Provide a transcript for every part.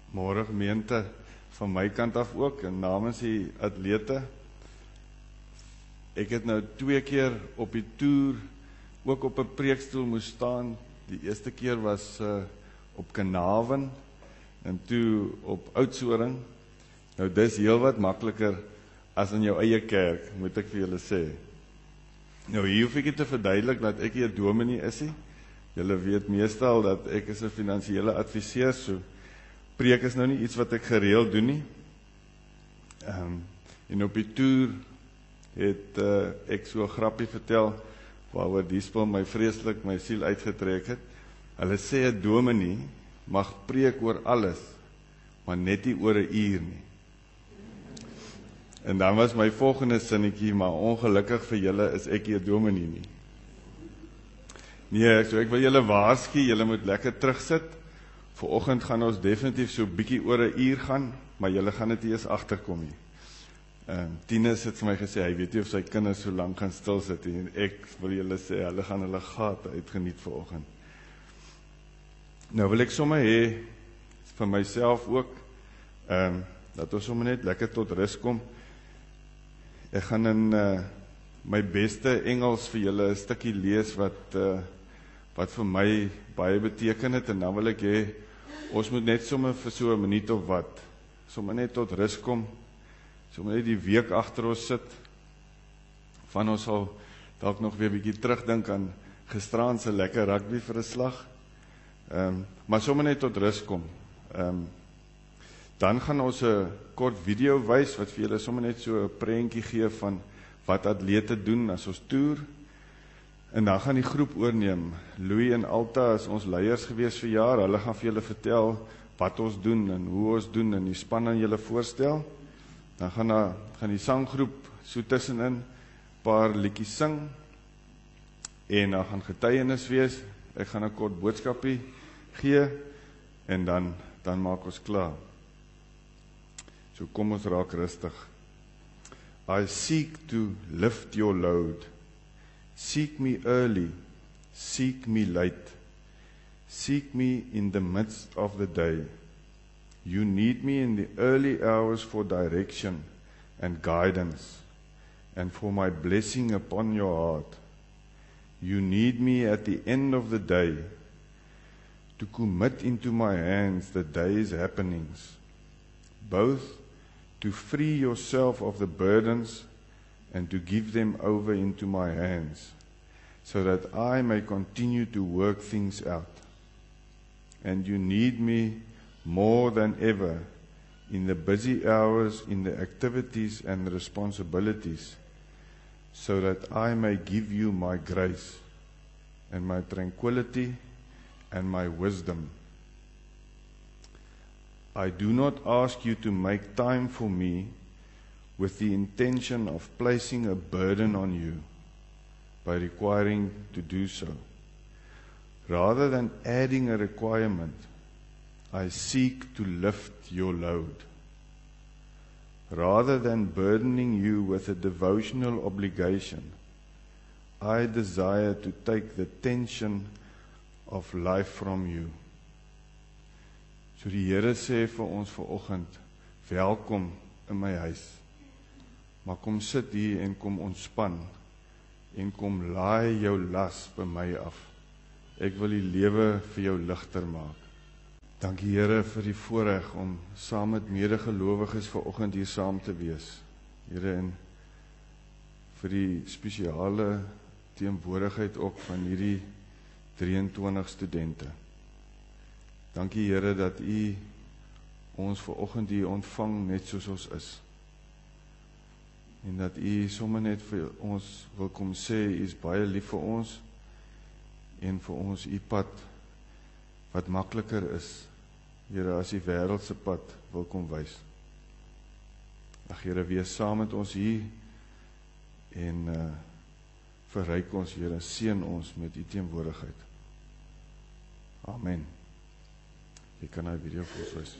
Môre gemeente van my kant af ook en namens die atlete. Ek het nou 2 keer op die toer ook op 'n preekstoel moes staan. Die eerste keer was op Kanaven en toe op Oudtshoorn. Nou dis heel wat makliker as in jou eie kerk, moet ek vir julle sê. Nou hier hoef ek te verduidelik dat ek nie 'n dominee is nie. Julle weet meestal dat ek is 'n finansiële adviseur, so preek is nou nie iets wat ek gereeld doen nie. En op die toer het ek so 'n grappie vertel waaroor die spul my vreeslik my siel uitgetrek het. Hulle sê 'n dominee mag preek oor alles, maar net nie oor 'n uur nie. En dan was my volgende sinnetjie, maar ongelukkig vir julle is ek nie 'n dominee nie. Nee, so ek wil julle waarsku, julle moet lekker terugsit. Vanoggend gaan ons definitief so bietjie oor 'n uur gaan, maar julle gaan dit eers agterkom nie. Tinus het vir my gesê, hy weet nie of sy kinders so lank gaan stil sit nie, en ek wil julle sê, hulle gaan hulle gate uitgeniet vanoggend. Nou wil ek sommer hê, vir myself ook, dat ons sommer net lekker tot rus kom. Ek gaan in my beste Engels vir julle 'n stukkie lees wat vir my baie beteken het, en dan wil ek hê, ons moet net sommer vir so 'n minuut of wat, sommer net tot rus kom, sommer net die week agter ons sit, van ons sal dalk nog weer 'n bietjie terugdink aan gisteraand se lekker rugby vir 'n slag, maar sommer net tot rus kom. Dan gaan ons 'n kort video wys, wat vir julle sommer net so 'n prentjie gee van wat atlete doen as ons toer, en dan gaan die groep oorneem. Louis en Alta is ons leiers gewees vir jaar, hulle gaan vir julle vertel wat ons doen en hoe ons doen en die span aan julle voorstel. Dan gaan die sanggroep so tussenin paar liedjies sing, en dan gaan getuienis wees, ek gaan 'n kort boodskapie gee, en dan maak ons klaar. So kom ons raak rustig. I seek to lift your load. Seek me early, seek me late. Seek me in the midst of the day. You need me in the early hours for direction and guidance, and for my blessing upon your heart. You need me at the end of the day, to commit into my hands the day's happenings, both to free yourself of the burdens and to give them over into my hands, so that I may continue to work things out. And you need me more than ever in the busy hours, in the activities and responsibilities, so that I may give you my grace and my tranquility and my wisdom. I do not ask you to make time for me with the intention of placing a burden on you by requiring to do so. Rather than adding a requirement, I seek to lift your load. Rather than burdening you with a devotional obligation, I desire to take the tension of life from you. So die Here sê vir ons vanoggend, welkom in my huis. Maar kom sit hier en kom ontspan, en kom laai jou las by my af. Ek wil die lewe vir jou ligter maak. Dankie Here vir die voorreg om saam met medegelowiges vanoggend hier saam te wees. Here, en vir die spesiale teenwoordigheid ook van hierdie 23 studente. Dankie Here dat U ons vanoggend hier ontvang net soos ons is. En dat U sommer net vir ons wil kom sê, U is baie lief vir ons, en vir ons U pad wat makliker is, Here, as die wêreldse pad wil kom wys. Ag Here, wees saam met ons hier, en verryk ons, Here, seën ons met U teenwoordigheid. Amen. Jy kan nou video vir ons wys.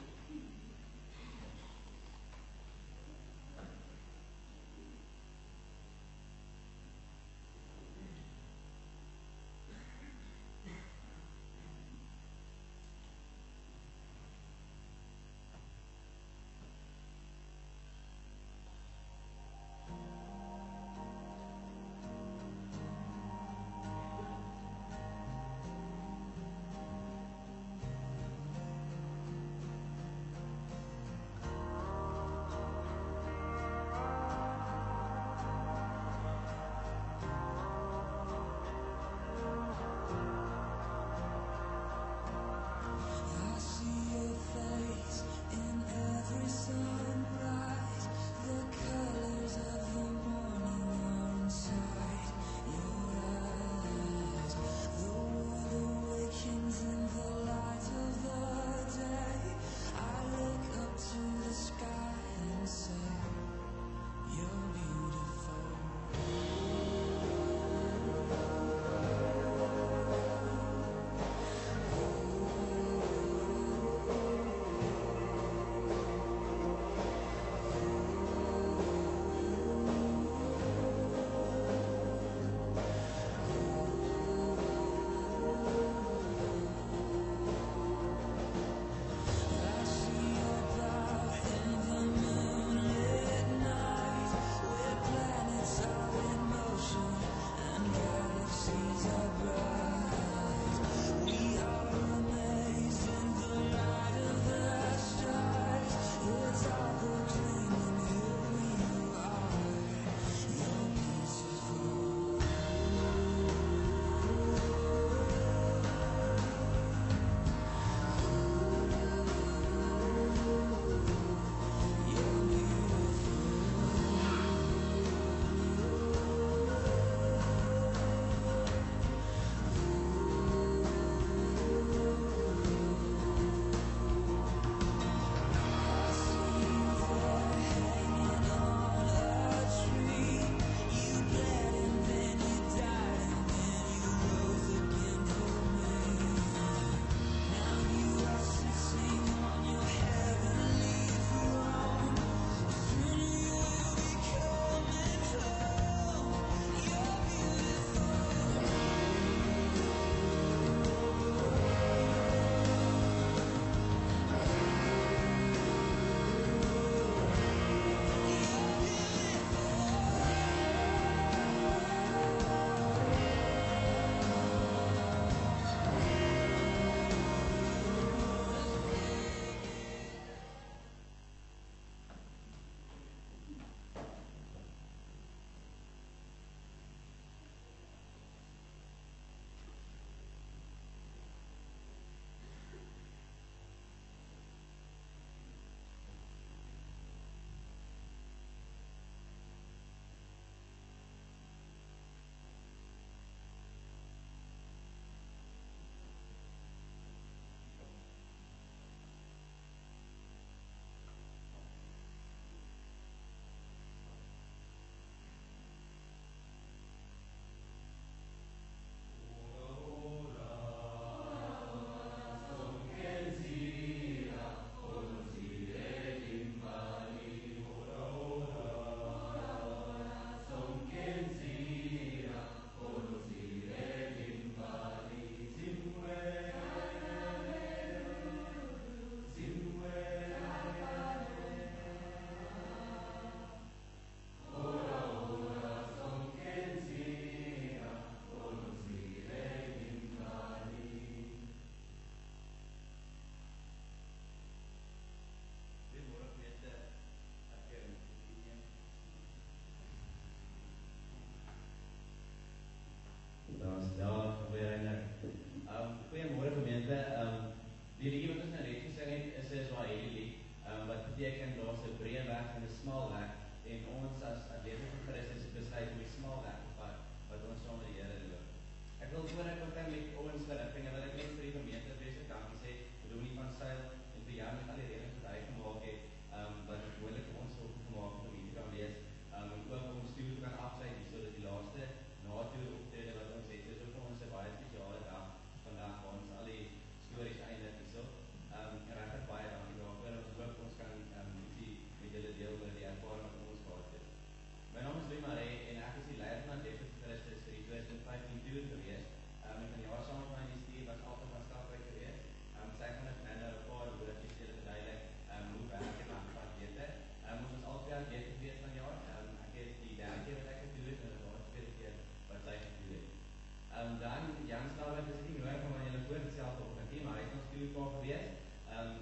daar gewees.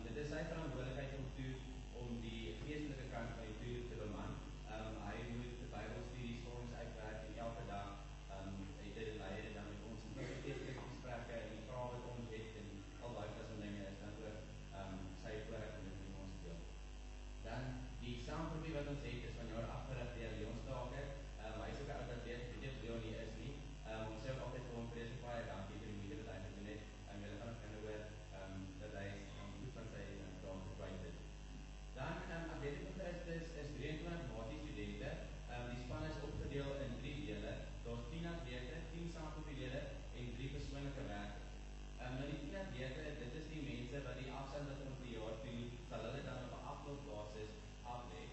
Dit is sy verantwoordelikheid om die geestelike kant van die toer te beman. Hy moet die Bybelstudies vir ons uitwerk en elke dag het hy leier dan met ons in geestelike gesprekke en die vrae wat ons het en al daai van dinge is dan ook sy voorreg om dit met ons te deel. Dan die saamgroepie wat ons het is van jaar afgerig deur Leon Stake. Hy is ook 'n ou wat weet Leon nie is nie. Ons sê ook altyd vir hom vreeslik baie dankie vir die moeite wat hy gedoen het. Julle gaan ook hoor dat hy goed van sy taak gekwyt het. Dan Atletico Christus is 23 matie studente. Die span is opgedeel in 3 dele. Daar's 10 atlete, 10 saamgroepielede en 3 persoonlike werkers. Nou die 10 atlete, dit is die mense wat die afstand wat ons die jaar doen, sal hulle dan op 'n afloopbasis aflê.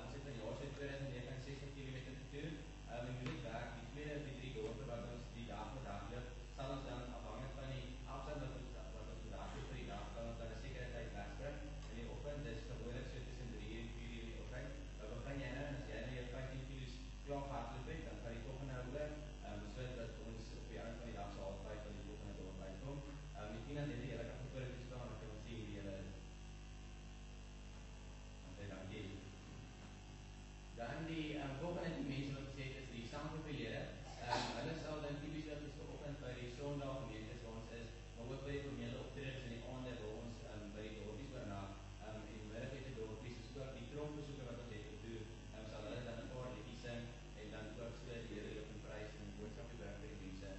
Ons het in jaar 2009 60 km gedoen. En dit werk, die tweede of die 3 dorpe wat ons die dag met hardloop, sal ons dan afhangend van die afstand wat ons hardloop vir die dag, sal ons dan 'n sekere tyd wegspring. In die oggend is gewoonlik so tussen 3 en 4 uur in die oggend. Dan begin jy nou en as jy nou jou 15 km klaar gehardloop het, dan kan jy toch nou oor, sodat ons op die einde van die dag so halfpad van die volgende dorp uitkom. Die 10 atlete, julle kan voor te staan, dan kan ons sien wie julle is. Dankie. Dan die volgende mense wat gesê is die saamgroepielede. Hulle sal dan typies op die oggend by die Sondag gemeentes waar ons is, maar ook by die formele optredes in die aande waar ons by die dorpies oornag en middag het die dorpies, so ook die trompbesoeke wat ons het gedoen, sal hulle dan 'n paar liedjies sing en dan ook so die Here loop en prys en boodskap bring vir die mense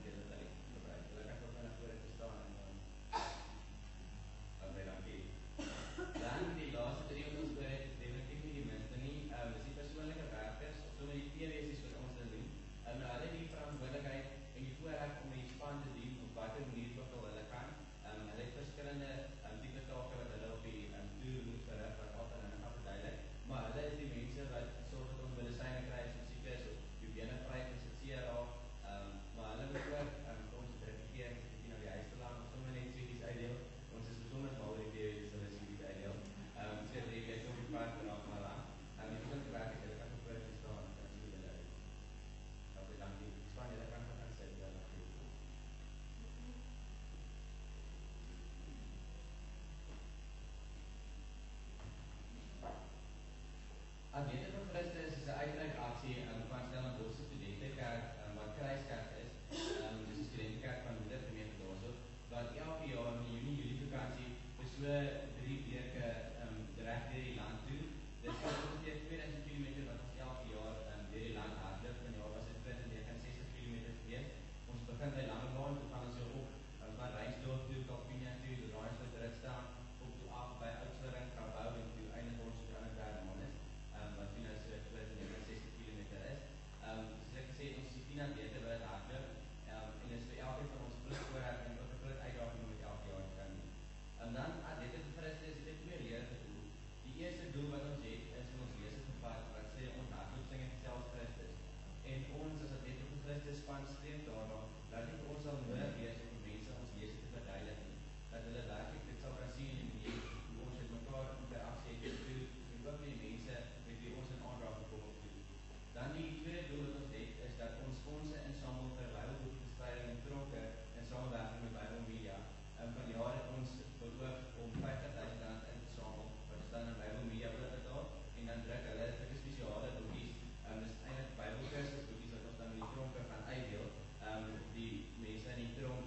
die hulle tyd gebruik. Hulle kan ook na vore te staan en dankie. Dan die laaste 3 wat ons oor het, is definitief nie die minste nie. Dis die persoonlike werkers, of so met die PWS's wat ons dan doen. Hulle het die verantwoordelikheid en die voorreg om die span te dien op watter manier ook al hulle kan. Hulle het verskillende tipe take wat hulle op die toer moet verrig, wat altyd hulle gaan verduidelik. Maar hulle is die mense wat sorg dat ons medisyne kry as ons siek is, of die bene vry as dit seer raak. Maar hulle moet ook vir ons regering na die huis te laat, of sommer net sweeties uitdeel. Ons is besonder mal oor die PWS, hulle sweeties uitdeel. Sê dat jy so op die paard en af maar aan. Die begin werk ek, hulle kan ook voor te staan, kan sien hulle uit. Dankie. Span, julle kan gaan sit, dankie. Atletico Christus is 'n uitreikaksie van Stellenbosch Studentekerk wat Kruiskerk is. Dis 'n studentekerk van Moeder gemeente daarso wat elke jaar in die Junie-Julie vakansie vir so 3 weke reg deur die land toe. Dit is ongeveer 2000 km wat ons elke jaar deur die land hardloop. Vanjaar was dit 69 km geweest. Ons begin by Langebaan, toe gaan ons so op van Reinsdorp toe, Kalvinia toe, die Raaisveld Ritstaan, op toe af by Oudtshoorn, Krabou en toe eindig ons op die ander Bergmanus, wat nu nou so 69 km is. Soos ek gesê, ons is 10 atlete wat het hardloop, en dit is vir elke van ons groot voorreg en ook 'n groot uitdaging om dit elke jaar te kan doen. Dan Atletico Christus het 2 redelike doel. Die eerste doel wat ons het, is in ons lese gevat, wat sê ons hardloop sing en selfs Christus. En ons as Atletico Christus span streef daarna, dat dit vir ons sal nodig wees om mense ons lese te verduidelik nie. Dat hulle werklik dit sal kan sien en die hoe ons met mekaar interaksie het gedoen, en ook met die mense met wie ons in aanraking kom op doen. Dan die tweede doel wat ons het, is dat ons fondse insamel vir Bybelboekbestryding en tronke in samewerking met Bible Media. Van jaar het ons beoog om R50,000 in te samel, wat ons dan in Bible Media betaal, en dan druk hulle sulke spesiale boekies. Dis eintlik Bybelkursus boekies wat ons dan in die tronke gaan uitdeel. Die mense in die tronk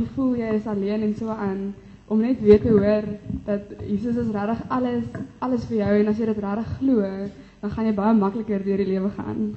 jy voel jy is alleen en so aan, om net weer te hoor dat Jesus is regtig alles vir jou en as jy dit regtig glo, dan gaan jy baie makliker deur die lewe gaan.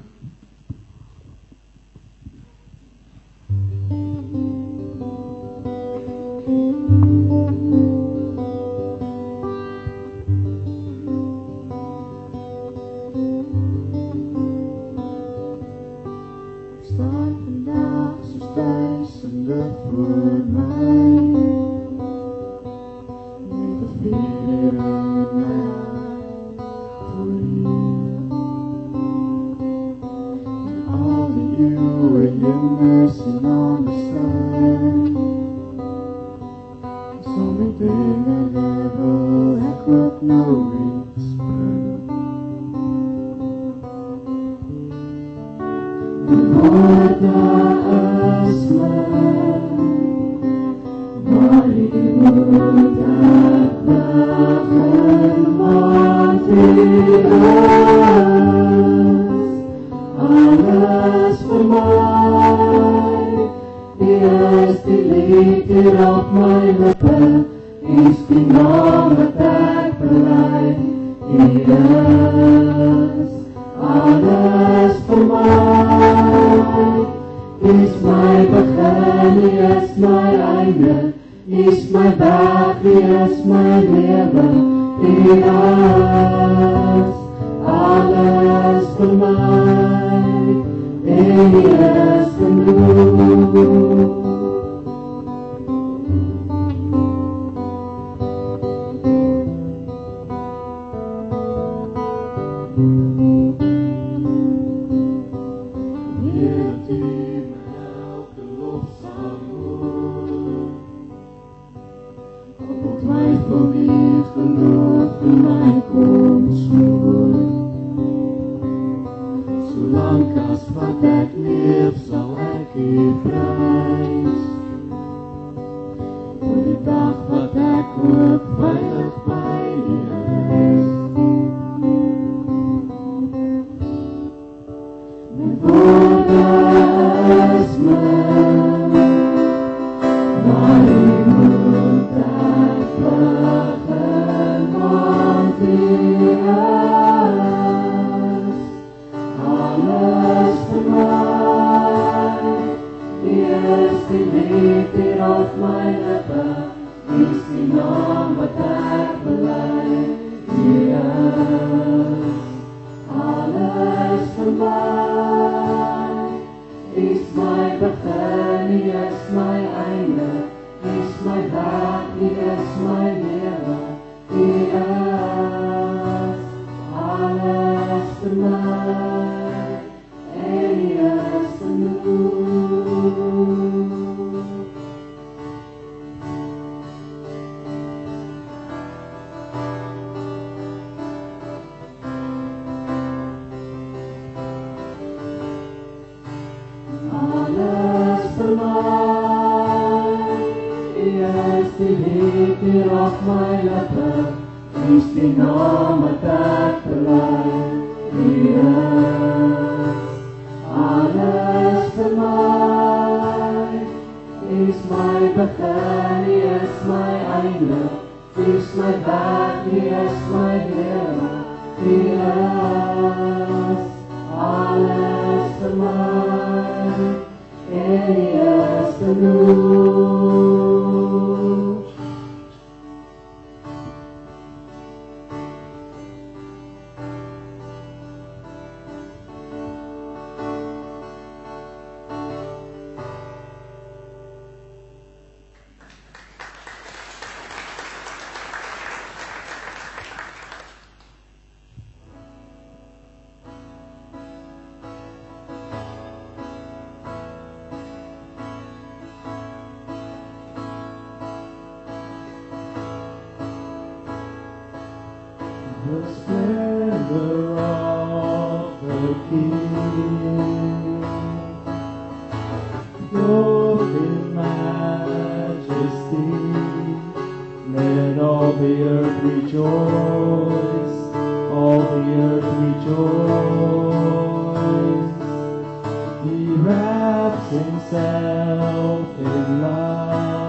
Himself in love.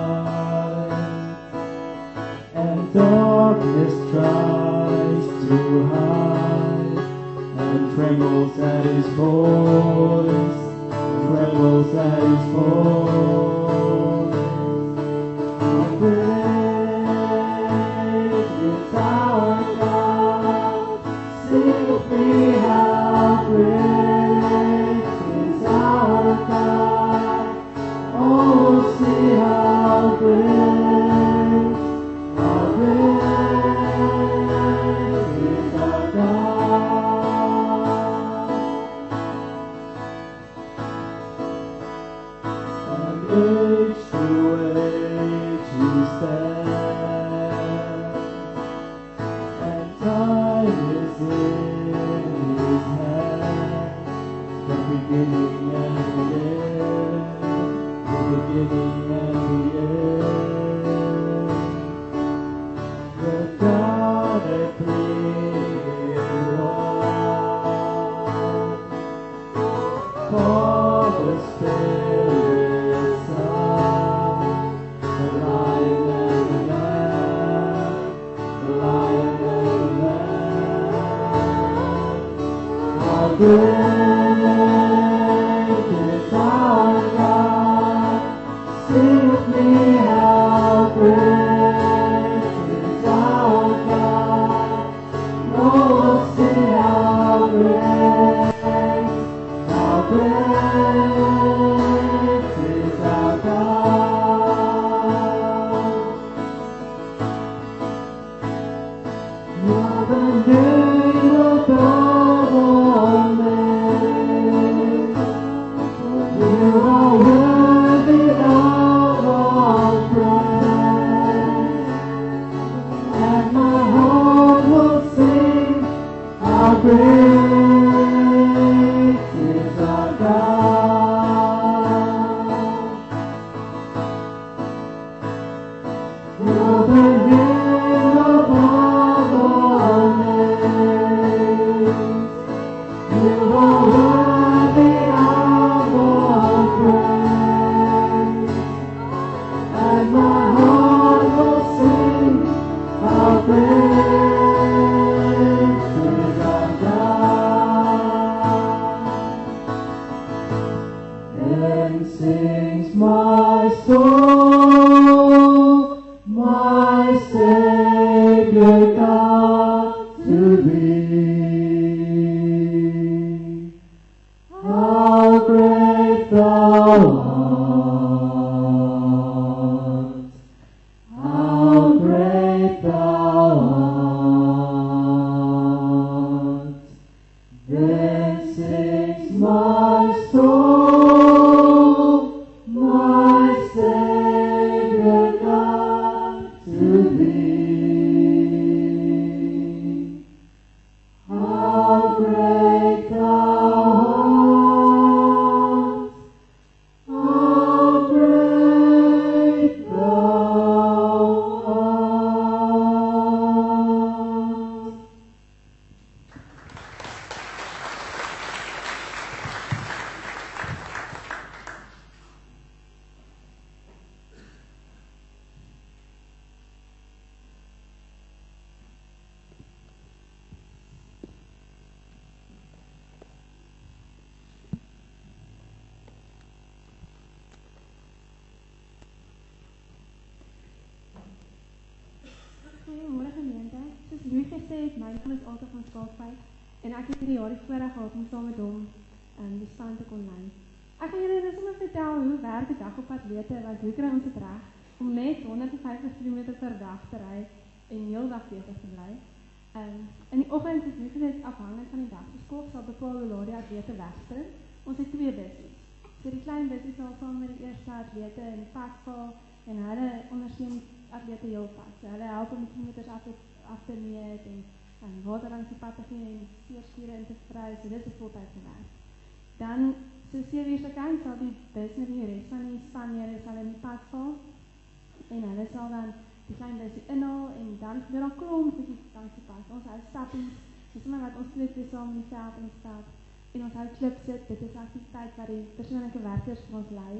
who hides and trembles at his voice, trembles at his voice. How great is our God, sing with me, how great is our God. Oh, see how great is our God. And age to age He stands, and time is in His hand, the beginning and the end, the beginning and the end. The God and three in one, Father, Spirit, Son, the Lion and the Lamb, the Lion and the Lamb. How great is our God, sing with me, how great is our God. Oh, sing how great is our God. You're the name above all names. You are worthy of all praise. And my heart will sing, how great is our God. You're the name above all names. You are worthy of all praise. And my heart will sing, how great is our God. Then sings my soul, my Savior God, to thee. How great thou art, how great thou art. Then sings my soul, my Savior God, to thee. How great thou art, how great thou art. Goeiemôre gemeente. Soos Louis gesê het, my naam is Alta van Skalkwyk en ek het hierdie jaar die voorreg gehad om saam met hom die span te kon lei. Ek gaan julle dus sommer vertel hoe werk die dag op atlete, want hoe kry ons dit reg om net 150 km per dag te ry en heeldag besig te bly. In die oggend is Louis gesê afhangend van die dag se skop sal bepaal hoe laat die atlete wegsprint. Ons het 2 bussies. So die klein bussie sal saam met die eerste atlete in die pad val en hulle ondersteun die atlete heel pad. So hulle help om kilometers af te meet en water langs die pad te gee en spierspiere in te sprei. So dit is voltydse werk. Dan so 7 uur se kant sal die bus met die res van die spanlede sal in die pad val en hulle sal dan die klein busie inhaal en dan gebeur daar klomp bietjie langs die pad. Ons hou stappies, dis sommer wat ons twee saam in die veld instap en ons hou klip sit. Dit is aktiwiteit wat die persoonlike werkers vir ons lei.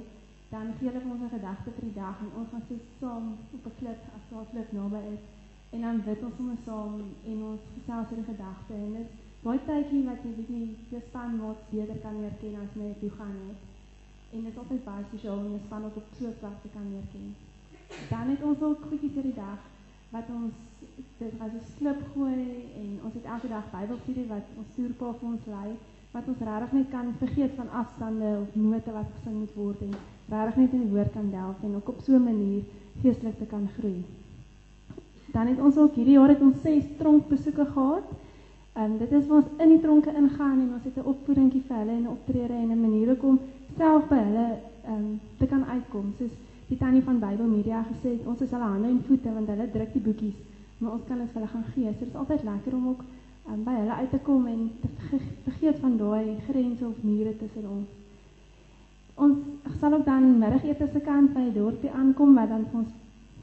Dan gee hulle vir ons 'n gedagte vir die dag en ons gaan so saam op 'n klip as daar 'n klip naby is en dan bid ons sommer saam en ons gesels oor die gedagte en dit daai tydjie wat jy weet nie jou spanmaat beter kan leer ken as jy toe gaan het. En dit is altyd baie sosiaal om jou span ook op so 'n plek te kan leer ken. Dan het ons ook goedjies vir die dag wat ons dit as 'n slip gooi en ons het elke dag Bybelstudie wat ons toerpa vir ons lei wat ons regtig net kan vergeet van afstande of note wat gesing moet word en regtig net in die woord kan delf en ook op so 'n manier geestelik te kan groei. Dan het ons ook hierdie jaar het ons 6 tronkbesoeke gehad. Dit is waar ons in die tronke ingaan en ons het 'n opvoedingkie vir hulle en 'n optrede en 'n manier om self by hulle te kan uitkom. Soos die tannie van Bybel Media gesê het, ons is hulle hande en voete want hulle druk die boekies, maar ons kan dit vir hulle gaan gee. So dit is altyd lekker om ook by hulle uit te kom en te vergeet van daai grense of mure tussen ons. Ons sal ook dan middagete se kant by die dorpie aankom waar dan ons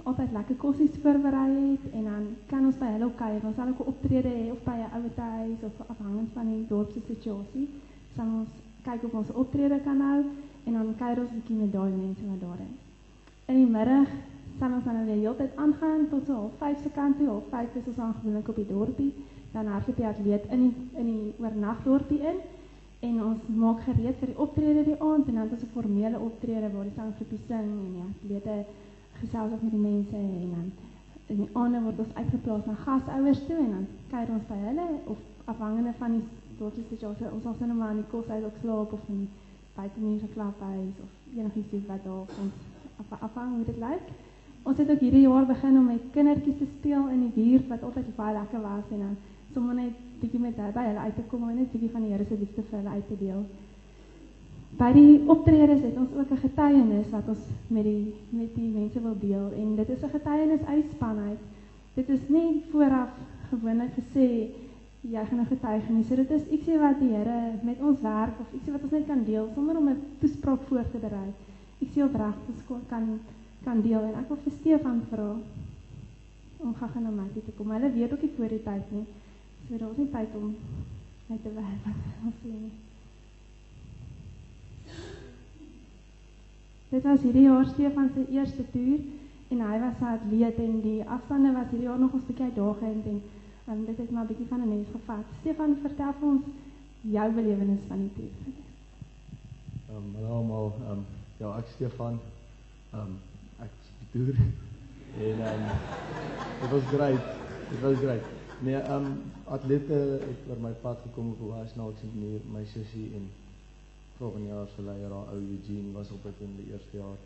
altyd lekker kossies voorberei het en dan kan ons by hulle ook kuier. Ons sal ook 'n optrede hê of by 'n ouer huis of afhangend van die dorp se situasie. Sal ons kyk of ons optrede kan hou en dan kuier ons 'n bietjie met daai mense wat daar is. In die middag sal ons dan die hele tyd aangaan tot so 5 se kant toe. 5 is ons dan gewoonlik op die dorpie. Dan hardloop die atleet in die oornagdorpie in en ons maak gereed vir die optrede die aand en dan het ons 'n formele optrede waar die sanggroepie sing en die atlete gesels ook met die mense en dan in die aande word ons uitgeplaas na gasouers toe en dan kuier ons by hulle of afhangende van die dorpssituasie ons sal nou maar in die koshuis ook slaap of in buitemuurse klaphuis of enigiets wat daar ons afhang hoe dit lyk. Ons het ook hierdie jaar begin om met kindertjies te speel in die buurt wat altyd baie lekker was en dan sommer net bietjie met by hulle uit te kom en net bietjie van die Here se liefde vir hulle uit te deel. By die optredes het ons ook 'n getuienis wat ons met die mense wil deel en dit is 'n getuienis uit span uit. Dit is nie vooraf gewoonlik gesê jy gaan 'n getuig nie. So dit is ietsie wat die Here met ons werk of ietsie wat ons net kan deel sonder om 'n toespraak voor te berei. Ietsie opreg kan deel en ek wil vir Stefan vra om gaga na my toe te kom. Hulle weet ook nie voor die tyd nie. So daar is nie tyd om uit te werk wat ons sê nie. Dit was hierdie jaar Stefan se eerste toer en hy was 'n atleet en die afstande was hierdie jaar nog ons bietjie uitdagend en dit het maar 'n bietjie van 'n mens gevat. Stefan, vertel vir ons jou belewenis van die toer. Hallo almal, ja, ek Stefan, ek was op die toer en dit was great. Nee, atlete het oor my pad gekom op 'n baie snaakse manier, my sussie en volgende jaar se leier, ou Eugene, was op dit in die eerste jaar.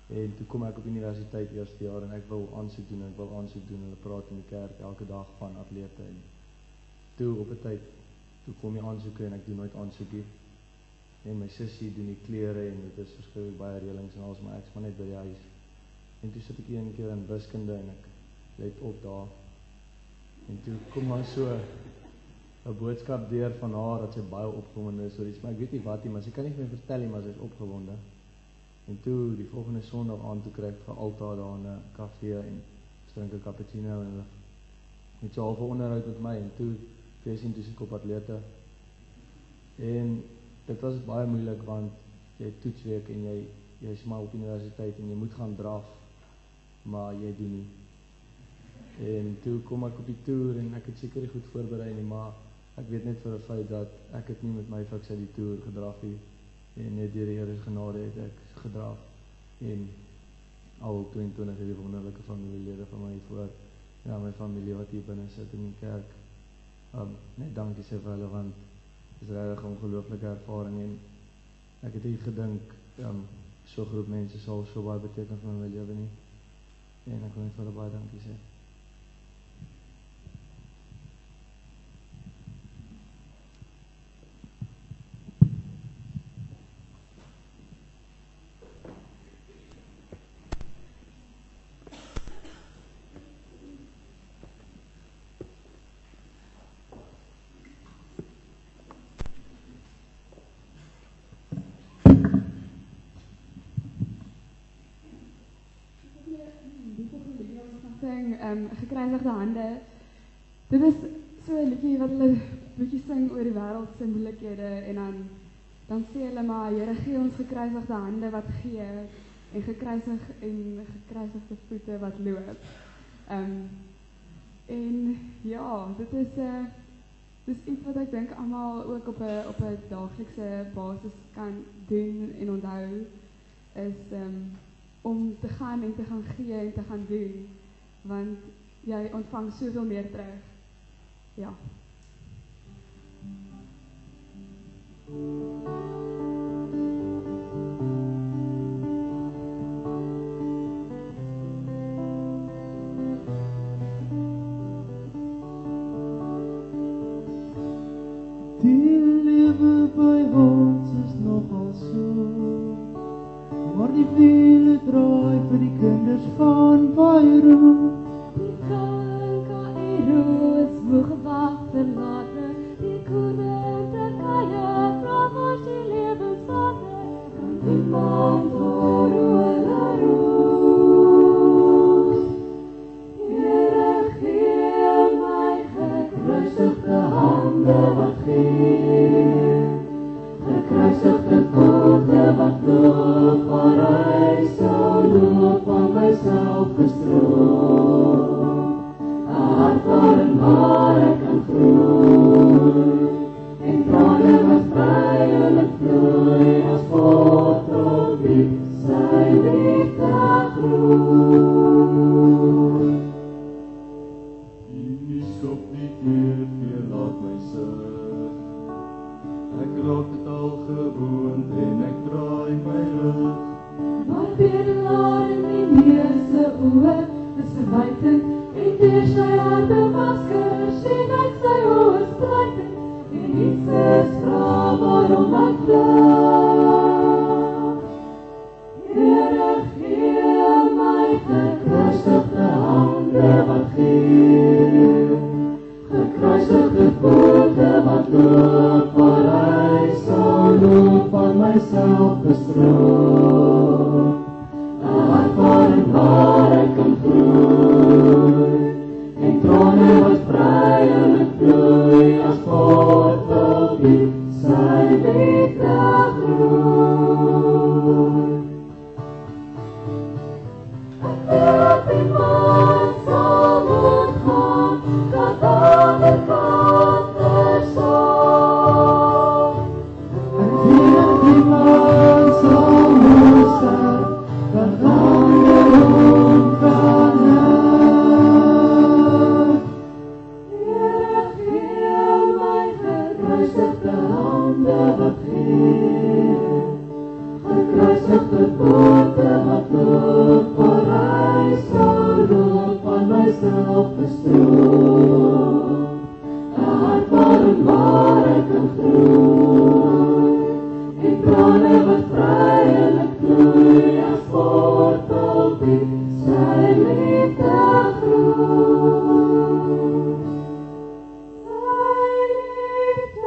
En toe kom ek op universiteit eerste jaar en ek wil aansoek doen. Hulle praat in die kerk elke dag van atlete en toe op 'n tyd, toe kom die aansoeke en ek doen nooit aansoekie. En my sussie doen die klere en dit is verskriklik baie reëlings en alles, maar ek's maar net by die huis. En toe sit ek een keer in wiskunde en ek let op daar. En toe kom maar so 'n boodskap deur van haar dat sy baie opgewonde is oor iets, maar ek weet nie wat nie, maar sy kan nie vir my vertel nie, maar sy is opgewonde. En toe die volgende Sondag aand toe kry ek vir Alta daar in 'n kafee en drink 'n cappuccino en hulle het so 'n half onderhoud met my en toe sien toe ek op atlete. En dit was baie moeilik want jy het toetsweek en jy is maar op universiteit en jy moet gaan draf, maar jy doen nie. En toe kom ek op die toer en ek het seker nie goed voorberei nie, maar ek weet net vir 'n feit dat ek het nie met my fiks uit die toer gedraf nie. En net deur die Here se genade het ek gedraf. En al 22 het die wonderlike familielede van my voor, ja, my familie wat hier binne sit in die kerk. Net dankie sê vir hulle want dit is regtig 'n ongelooflike ervaring en ek het nie gedink so 'n groep mense sal so baie beteken vir my lewe nie. En ek wil net vir hulle baie dankie sê. Gekruisigde hande. Dit is so 'n liedjie wat hulle bietjie sing oor die wêreld se moeilikhede en dan sê hulle maar Here gee ons gekruisigde hande wat gee en gekruisigde voete wat loop. En ja, dit is iets wat ek dink almal ook op 'n daaglikse basis kan doen en onthou is om te gaan en te gaan gee en te gaan doen, want jy ontvang soveel meer terug. Ja. Die lewe by ons is nogal so, maar die wiele draai vir die kinders van Bayrou. Die vroue in Kaïro is moe gewag verlate, die koene in Turkye vra waar die lewenswate, kan niemand hoor hoe hulle roep. Here, gee my gekruisigde hande wat gee, gekruisigde voete wat loop, waar hy sal loop aan myself gestroop. 'n hart waarin ware kan groei, en trane wat vrylik vloei, as God op wie sy liefde groei. Die skop die keer weer laat my sit. Ek raak dit al gewoond en ek draai my rug. Maar bedelaar in die Heer se oë is verwytend, en deur sy harte masker sien ek sy oë spruitend, en Jesus vra waarom ek vlug. Here, gee my gekruisigde hande wat gee, gekruisigde voete wat loop, waar hy sal loop aan myself gestroop. 'n hart waarin ware kan groei, en trane wat vrylik vloei, as God wil wie sy liefde groei. Ek weet iemand sal moet gaan, dat ander kant saam. Ek weet die man sal moet sterf, wat ander hom kan help. Here, gee my gekruisigde hande wat gee, gekruisigde voete wat loop, waar hy sal loop aan myself gestroop. 'n hart waarin ware kan groei, en trane wat vrylik vloei, as God op wie sy liefde groei. Sy liefde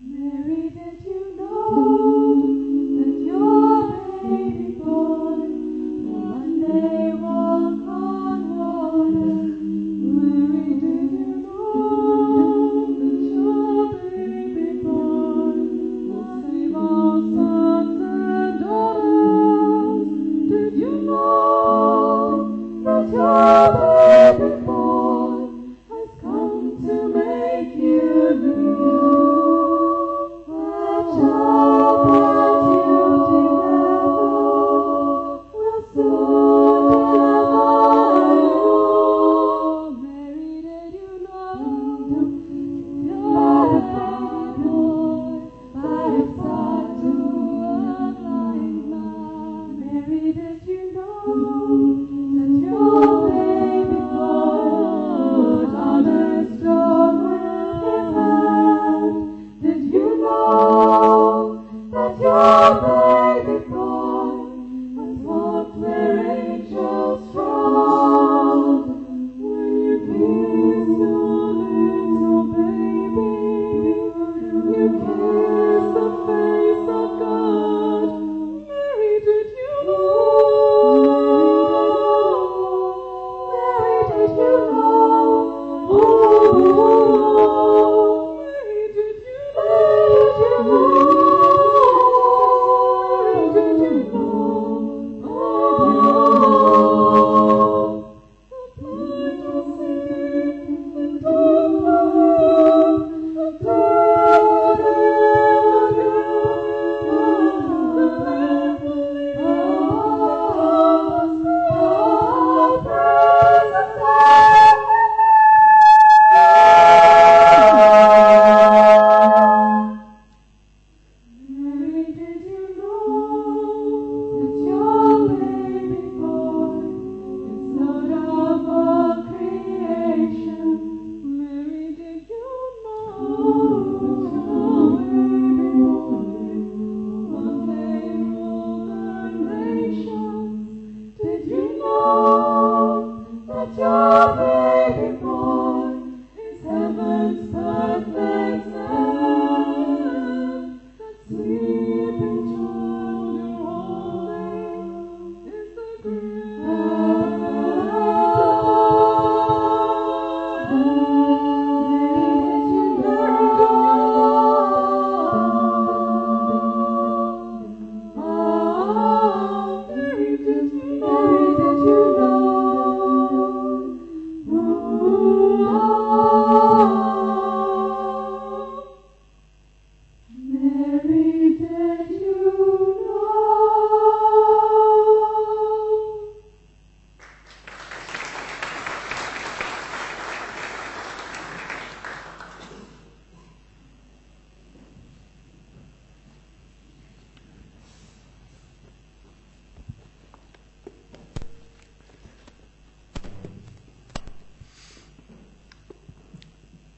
Mary, did you know that your baby boy will one day walk on water? Mary, did you know that your baby boy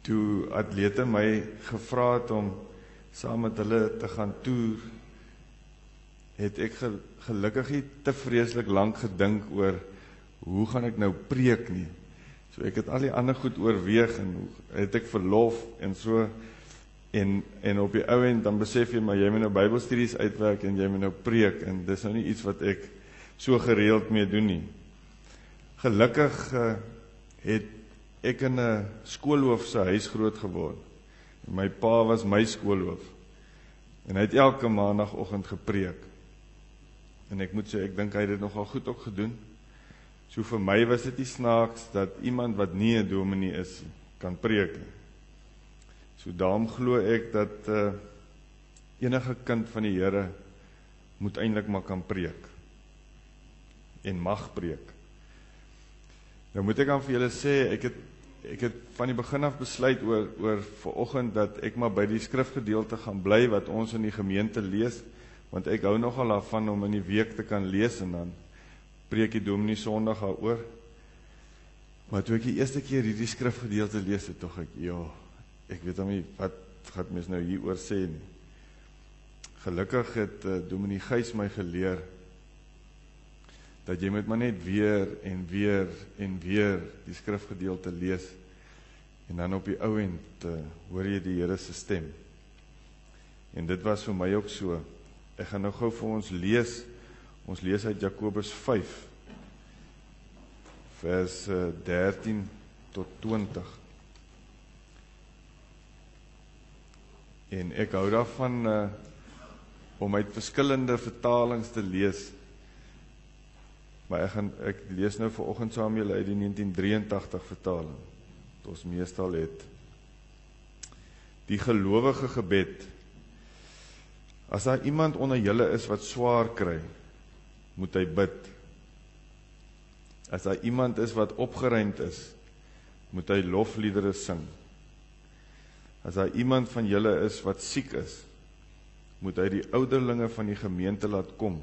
toe atlete my gevra het om saam met hulle te gaan toer, het ek gelukkig nie te vreeslik lank gedink oor hoe gaan ek nou preek nie. So ek het al die ander goed oorweeg en het ek verlof en so en op die ou end dan besef jy maar jy moet nou Bybelstudies uitwerk en jy moet nou preek en dis nou nie iets wat ek so gereeld mee doen nie. Gelukkig het ek in 'n skoolhoof se huis groot geword. En my pa was my skoolhoof. En hy het elke maandagooggend gepreek. En ek moet sê, ek dink hy het dit nogal goed ook gedoen. So vir my was dit nie snaaks dat iemand wat nie 'n dominee is, kan preek nie. So daarom glo ek dat enige kind van die Here moet eintlik maar kan preek. En mag preek. Nou moet ek aan vir julle sê, ek het van die begin af besluit oor vanoggend dat ek maar by die skrifgedeelte gaan bly wat ons in die gemeente lees, want ek hou nogal daarvan om in die week te kan lees en dan preek die dominee Sondag daaroor. Maar toe ek die eerste keer hierdie skrifgedeelte lees, het tog ek weet hom nie, wat gaan mens nou hier oor sê nie. Gelukkig het dominee Gys my geleer, dat jy moet maar net weer en weer en weer die skrifgedeelte lees, en dan op die ou end hoor jy die Here se stem. En dit was vir my ook so. Ek gaan nou gou vir ons lees uit Jakobus 5, vers 13 tot 20. En ek hou daarvan om uit verskillende vertalings te lees, maar ek lees nou vanoggend saam met julle uit die 1983 vertaling, wat ons meestal het. Die gelowige gebed. As daar iemand onder julle is wat swaar kry, moet hy bid. As daar iemand is wat opgeruimd is, moet hy lofliedere sing. As daar iemand van julle is wat siek is, moet hy die ouderlinge van die gemeente laat kom,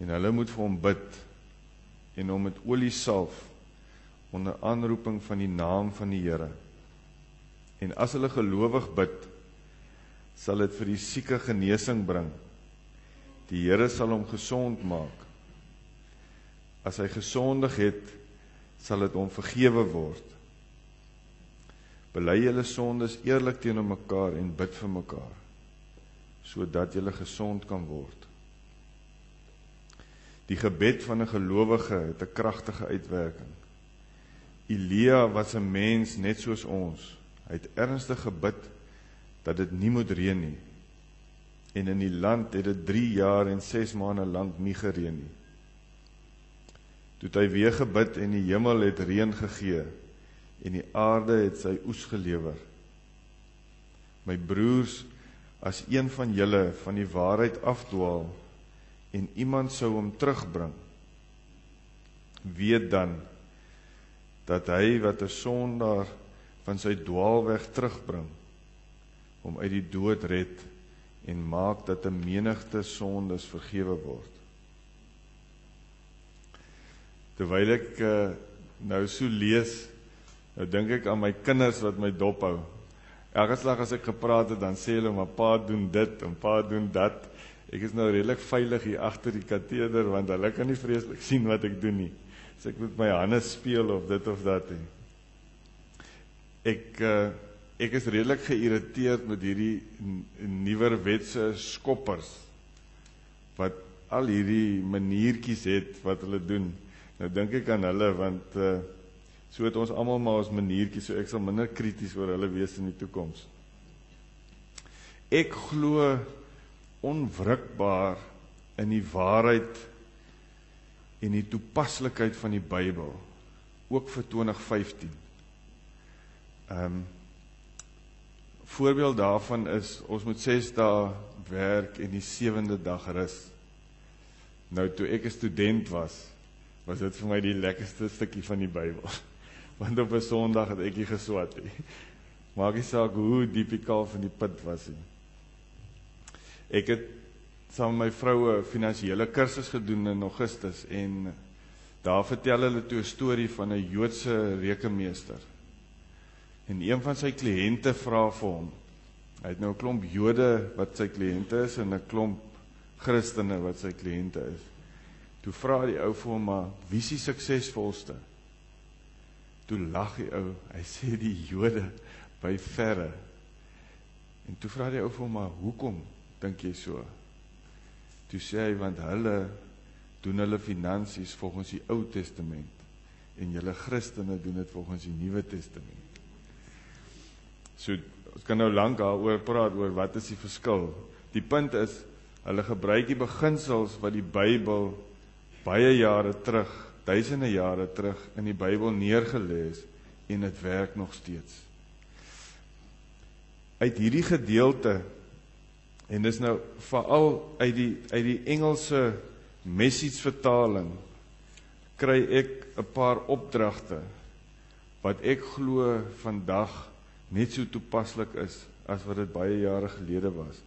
en hulle moet vir hom bid, en hom met olie salf, onder aanroeping van die naam van die Here. En as hulle gelowig bid, sal dit vir die sieke genesing bring. Die Here sal hom gesond maak. As hy gesondig het, sal dit hom vergewe word. Bely julle sondes eerlik teenoor mekaar en bid vir mekaar, sodat julle gesond kan word. Die gebed van 'n gelowige het 'n kragtige uitwerking. Elia was 'n mens net soos ons. Hy het ernstig gebid dat dit nie moet reën nie. En in die land het dit 3 jaar en 6 maande lank nie gereën nie. Toe het hy weer gebid en die hemel het reën gegee en die aarde het sy oes gelewer. My broers, as een van julle van die waarheid afdwaal en iemand sou hom terugbring, weet dan dat hy wat 'n sondaar van sy dwaalweg terugbring, hom uit die dood red en maak dat 'n menigte sondes vergewe word. Terwyl ek nou so lees, nou dink ek aan my kinders wat my dophou. Elke slag as ek gepraat het, dan sê hulle, maar pa doen dit en pa doen dat. Ek is nou redelik veilig hier agter die kateder, want hulle kan nie vreeslik sien wat ek doen nie. So ek moet my hande speel of dit of dat. Ek is redelik geïrriteerd met hierdie nuwerwetse skoppers, wat al hierdie maniertjies het wat hulle doen. Nou dink ek aan hulle, want so het ons almal maar ons maniertjies, so ek sal minder krities oor hulle wees in die toekoms. Ek glo onwrikbaar in die waarheid en die toepaslikheid van die Bybel, ook vir 2015. Voorbeeld daarvan is, ons moet 6 dae werk en die 7de dag rus. Nou toe ek 'n student was dit vir my die lekkerste stukkie van die Bybel. Want op 'n Sondag het ek nie geswat nie. Maak nie saak hoe diep die kalf in die put was nie. Ek het saam met my vrou 'n finansiële kursus gedoen in Augustus en daar vertel hulle toe 'n storie van 'n Joodse rekenmeester En een van sy kliënte vra vir hom, hy het nou 'n klomp Jode wat sy kliënte is, en 'n klomp Christene wat sy kliënte is. Toe vra die ou vir hom, maar wie is die suksesvolste? Toe lag die ou, hy sê die Jode by verre. En toe vra die ou vir hom, maar hoekom dink jy so? Toe sê hy, want hulle doen hulle finansies volgens die Ou Testament, en julle Christene doen dit volgens die Nuwe Testament. So, ons kan nou lank daaroor praat, oor wat is die verskil. Die punt is, hulle gebruik die beginsels wat die Bybel baie jare terug, duisende jare terug, in die Bybel neergelees, en dit werk nog steeds. Uit hierdie gedeelte, en dis nou veral uit die Engelse Message vertaling, kry ek 'n paar opdragte, wat ek glo vandag net so toepaslik is, as wat dit baie jare gelede was.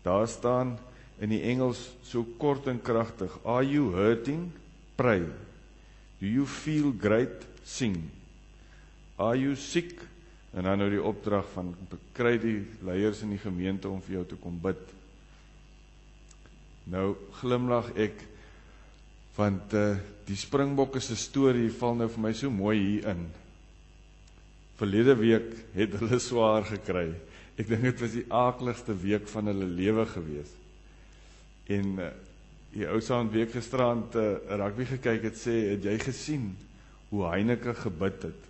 Daar staan in die Engels so kort en kragtig, are you hurting? Pray. Do you feel great? Sing. Are you sick? En dan nou die opdrag van, kry die leiers in die gemeente om vir jou te kom bid. Nou glimlag ek, want die Springbokke se storie val nou vir my so mooi hier in. Verlede week het hulle swaar gekry. Ek dink dit was die aakligste week van hulle lewe gewees. En die ou saam week gisterand rugby gekyk het, sê, het jy gesien hoe Heineke gebid het?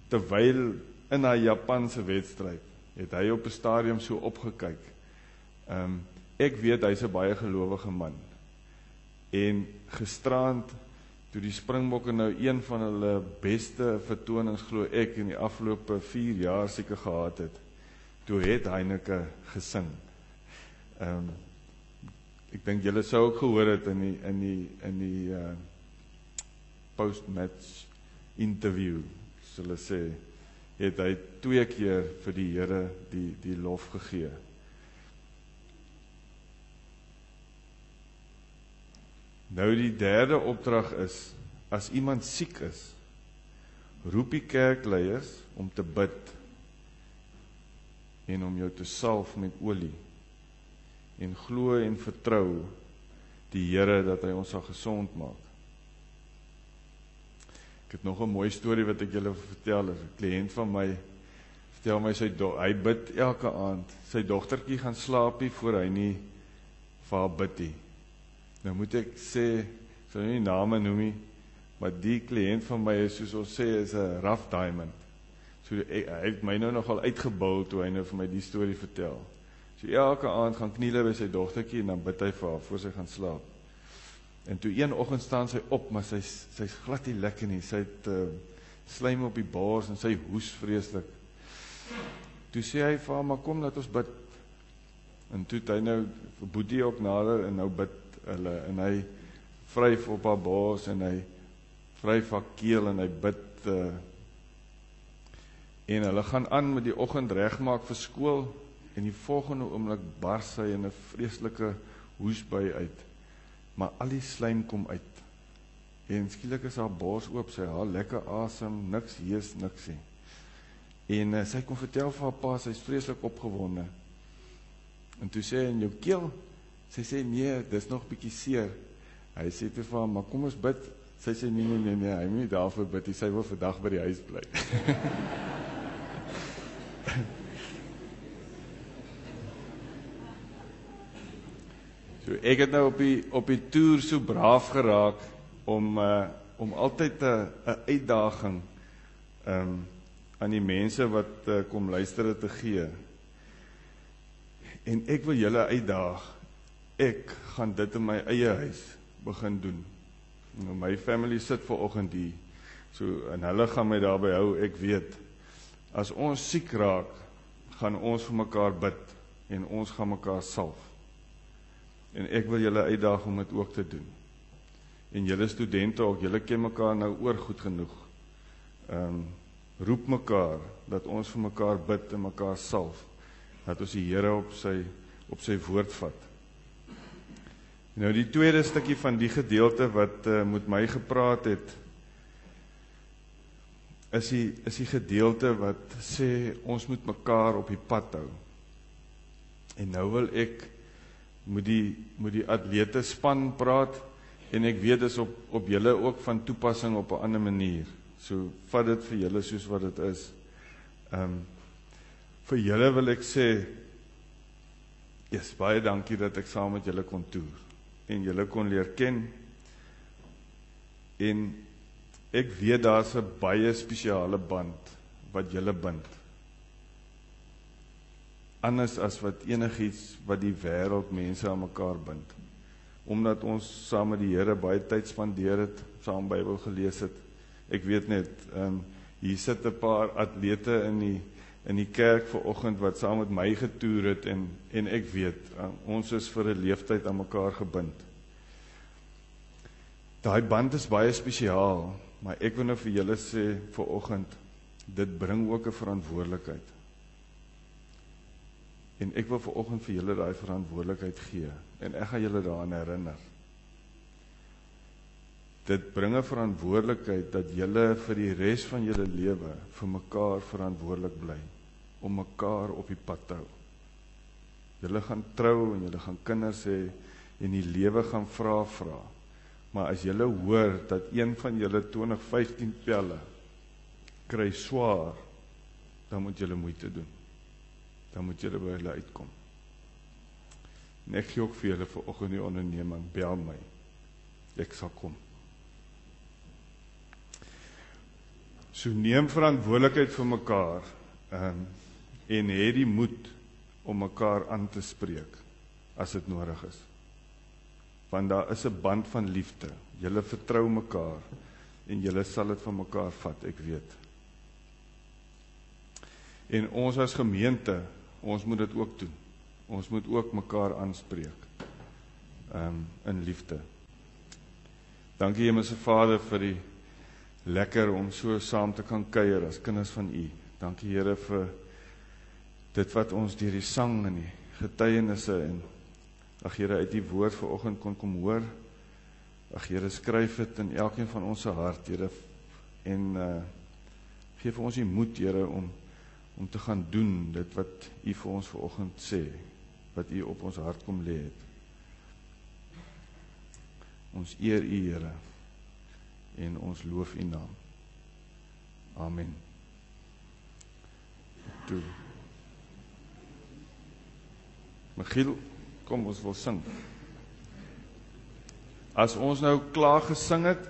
Terwyl in haar Japanse wedstryd het hy op 'n stadium so opgekyk. Ek weet hy's 'n baie gelowige man. En gisterand, toe die Springbokke nou een van hulle beste vertonings, glo ek, in die afgelope 4 jaar seker gehad het, toe het Heineke gesing. Ek dink julle sou ook gehoor het in die post-match interview, hulle sê, het hy 2 keer vir die Here die lof gegee. Nou die derde opdrag is, as iemand siek is, roep die kerkleiers om te bid en om jou te salf met olie en glo en vertrou die Here dat hy ons sal gesond maak. Ek het nog 'n mooi storie wat ek julle vertel. 'n Kliënt van my vertel my hy bid elke aand. Sy dogtertjie gaan slaap nie voor hy nie vir haar bid nie. Nou moet ek sê, ek sal nie name noem nie, maar die kliënt van my is, soos ons sê, is 'n rough diamond. So hy het my nou nogal uitgebul toe hy nou vir my die storie vertel. So elke aand gaan kniele by sy dogtertjie en dan bid hy vir haar voor sy gaan slaap. En toe een oggend staan sy op, maar sy's glad nie lekker nie. Sy het slijm op die bors en sy hoes vreeslik. Toe sê hy vir haar, maar kom laat ons bid. En toe het hy nou Boetie ook nader en nou bid hulle, en hy vryf op haar bors en hy vryf haar keel en hy bid en hulle gaan aan met die oggend regmaak vir skool, en die volgende oomblik bars sy in 'n vreeslike hoesbui uit, maar al die slijm kom uit, en skielik is haar bors oop, sy haal lekker asem, niks hees, niks nie. En sy kon vertel vir haar pa, sy is vreeslik opgewonde, en toe sê hy, in jou keel? Sy sê, nee, dis nog bietjie seer. Hy sê toe vir haar, maar kom ons bid. Sy sê, nee, hy moet nie daarvoor bid, sy wil vandag by die huis bly. So, ek het nou op die toer so braaf geraak om altyd 'n uitdaging aan die mense wat kom luister te gee. En ek wil julle uitdaag, ek gaan dit in my eie huis begin doen. Nou, my family sit vanoggend hier, so, en hulle gaan my daarby hou, ek weet, as ons siek raak, gaan ons vir mekaar bid, en ons gaan mekaar salf. En ek wil julle uitdaag om dit ook te doen. En julle studente ook, julle ken mekaar nou oor goed genoeg. Roep mekaar, dat ons vir mekaar bid en mekaar salf, dat ons die Here op sy woord vat. Nou die tweede stukkie van die gedeelte wat met my gepraat het, is die gedeelte wat sê, ons moet mekaar op die pad hou. En nou wil ek moet die atlete span praat, en ek weet dis op julle ook van toepassing op 'n ander manier. So vat dit vir julle soos wat dit is. Vir julle wil ek sê, yes, baie dankie dat ek saam met julle kon toer, en julle kon leer ken, en ek weet daar's 'n baie spesiale band wat julle bind. Anders as wat enigiets wat die wêreld mense aan mekaar bind. Omdat ons saam met die Here baie tyd spandeer het, saam Bybel gelees het. Ek weet net, hier sit 'n paar atlete in die kerk vanoggend wat saam met my getoer het, en ek weet, ons is vir 'n leeftyd aan mekaar gebind. Daai band is baie spesiaal, maar ek wil nou vir julle sê vanoggend, dit bring ook 'n verantwoordelikheid. En ek wil vanoggend vir julle daai verantwoordelikheid gee, en ek gaan julle daaraan herinner. Dit bring 'n verantwoordelikheid dat julle vir die res van julle lewe vir mekaar verantwoordelik bly, om mekaar op die pad te hou. Julle gaan trou en julle gaan kinders hê, en die lewe gaan vra. Maar as julle hoor dat een van julle 2015 pelle kry swaar, dan moet julle moeite doen. Dan moet julle by hulle uitkom. En ek gee ook vir julle vanoggend die onderneming, bel my. Ek sal kom. So neem verantwoordelikheid vir mekaar, en hê die moed om mekaar aan te spreek, as dit nodig is. Want daar is 'n band van liefde. Julle vertrou mekaar, en julle sal dit van mekaar vat, ek weet. En ons as gemeente, ons moet dit ook doen. Ons moet ook mekaar aanspreek, in liefde. Dankie Hemelse Vader vir die lekker om so saam te kan kuier as kinders van U. Dankie Here vir dit wat ons deur die sang en die getuienisse en ag Here uit die woord vanoggend kon kom hoor. Ag Here, skryf dit in elkeen van ons se hart, Here, en gee vir ons die moed, Here, om te gaan doen dit wat U vir ons vanoggend sê, wat U op ons hart kom lê het. Ons eer U, Here, en ons loof U naam. Amen. Toe. Michiel, kom ons wil sing. As ons nou klaar gesing het,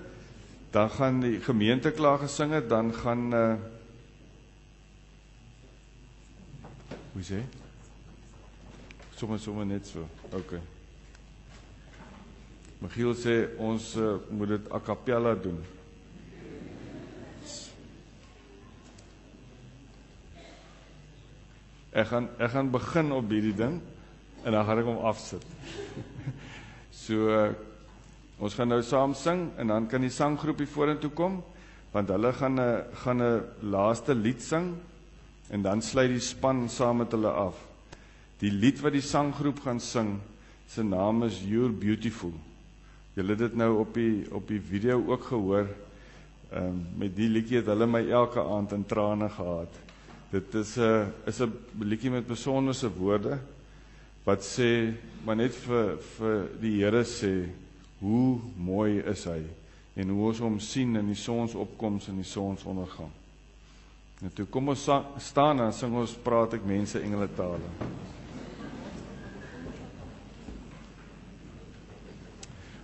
dan gaan die gemeente klaar gesing het, dan gaan hoe sê? Sommige net so. Okay. Michiel sê ons moet dit a cappella doen. Ek gaan begin op hierdie ding en dan gaan ek hom afsit. So ons gaan nou saam sing en dan kan die sanggroep hier vorentoe kom, want hulle gaan 'n laaste lied sing en dan sluit die span saam met hulle af. Die lied wat die sanggroep gaan sing, sy naam is You're Beautiful. Julle het dit nou op die video ook gehoor. Met die liedjie het hulle my elke aand in trane gehad. Dit is 'n liedjie met besonderse woorde wat sê, maar net vir die Here sê, hoe mooi is hy en hoe ons hom sien in die sonsopkoms en die sonsondergang. En toe kom ons staan en sing ons praat ek mense engele tale.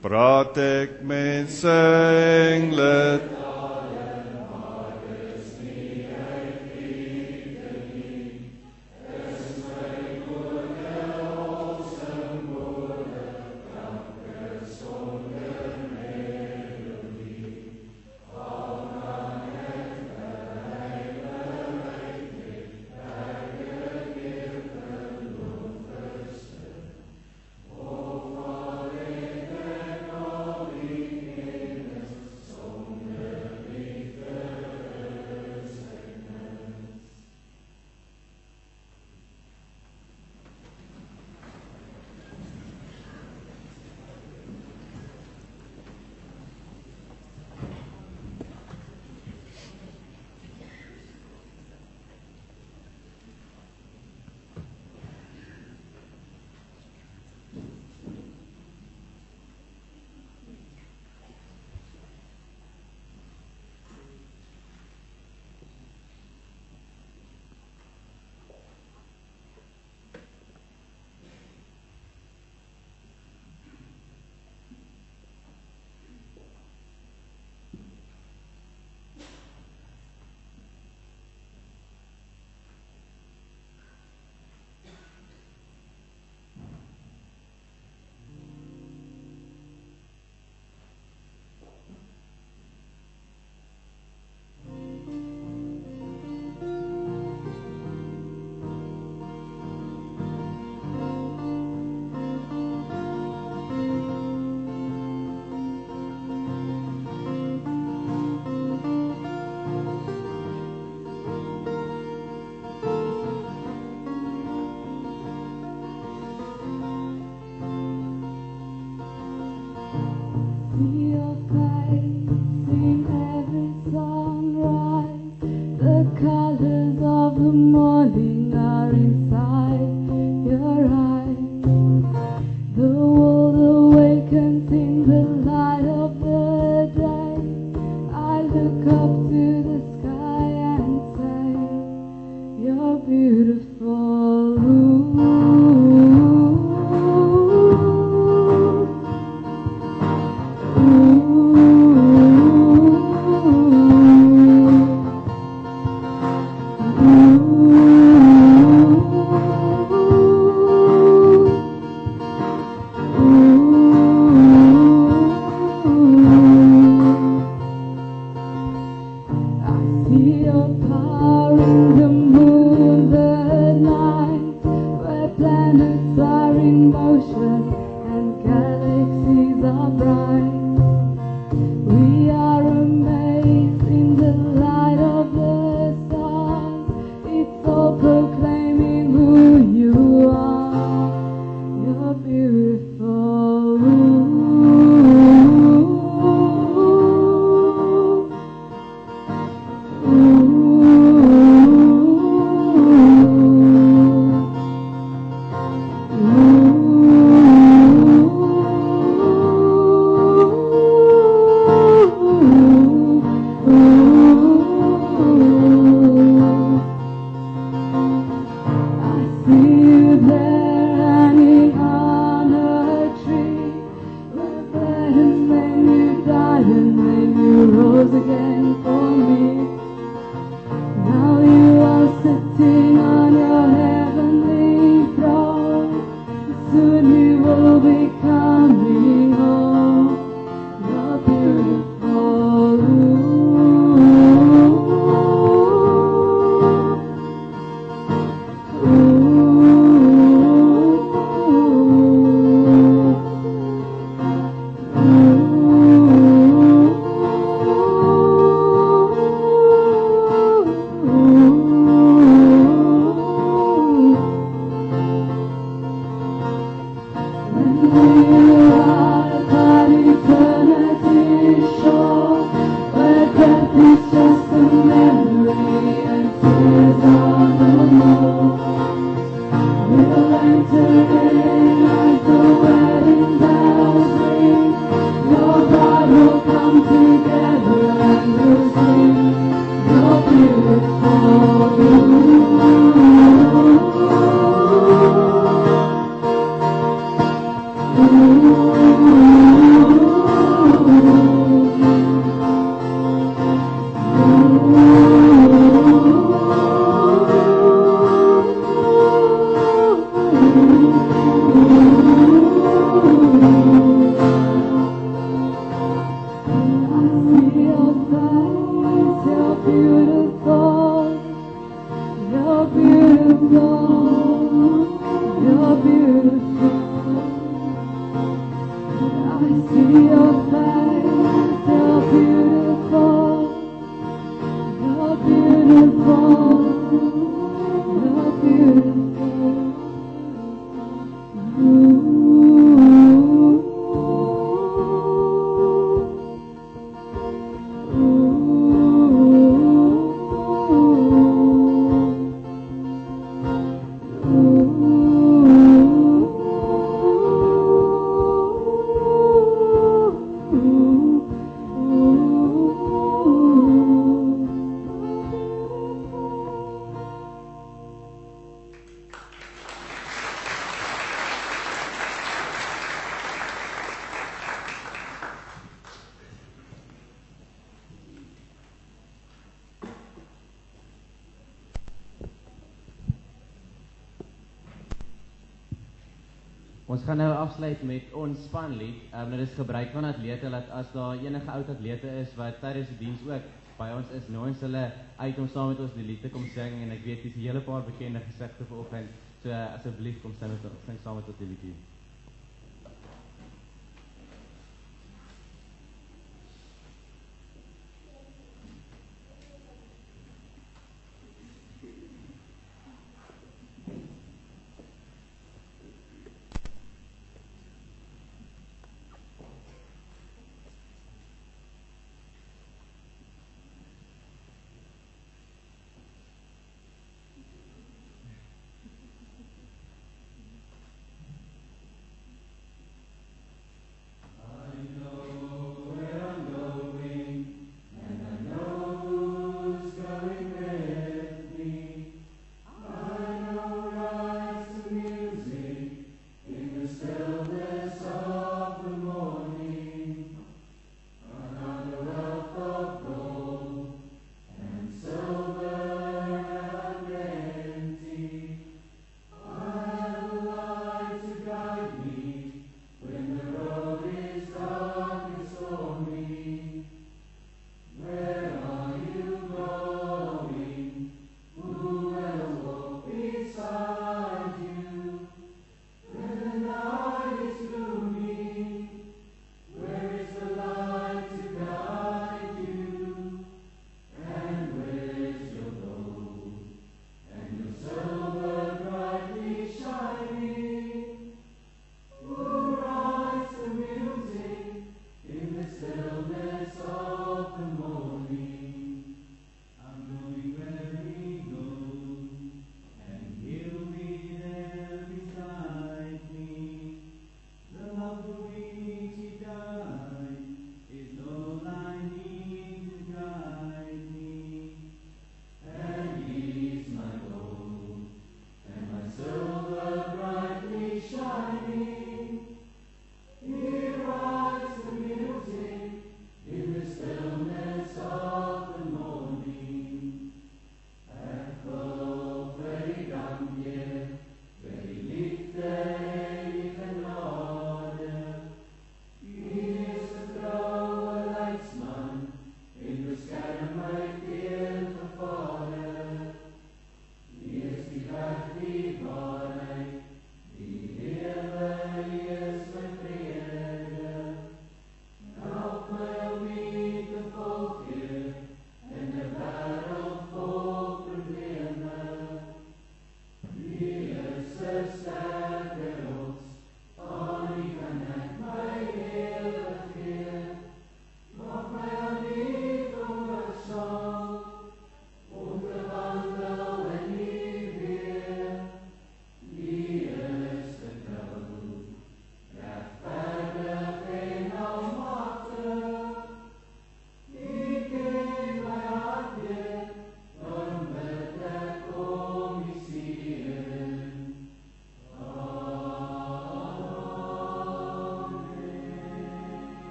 Praat ek mense engele planets are in motion and galaxies are bright. We are amazed in the light of the stars. It's all proclaiming who you are. You're beautiful. Ons gaan nou afsluit met ons spanlied. Dit is gebruik van atlete, dat as daar enige oud atlete is wat tydens die diens ook by ons is, nou ons hulle uit om saam met ons die lied te kom sing, en ek weet dis 'n hele paar bekende gesigte vanoggend, so asseblief kom sing saam met ons die liedjie.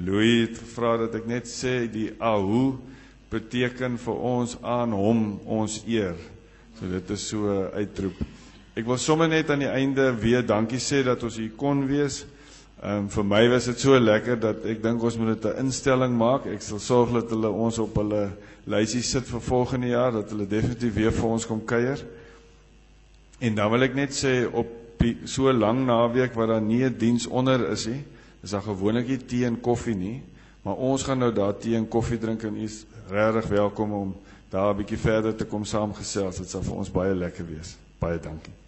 Louis het gevra dat ek net sê, die ahu beteken vir ons aan hom, ons eer. So dit is so 'n uitroep. Ek wil sommer net aan die einde weer dankie sê dat ons hier kon wees. Vir my was dit so lekker dat ek dink ons moet dit 'n instelling maak. Ek sal sorg dat hulle ons op hulle lysie sit vir volgende jaar, dat hulle definitief weer vir ons kom kuier. En dan wil ek net sê, op so lang naweek wat daar nie 'n diens onder is nie, is daar gewoonlik nie tee en koffie nie, maar ons gaan nou daar tee en koffie drink en u is regtig welkom om daar 'n bietjie verder te kom saamgesels. Dit sal vir ons baie lekker wees. Baie dankie.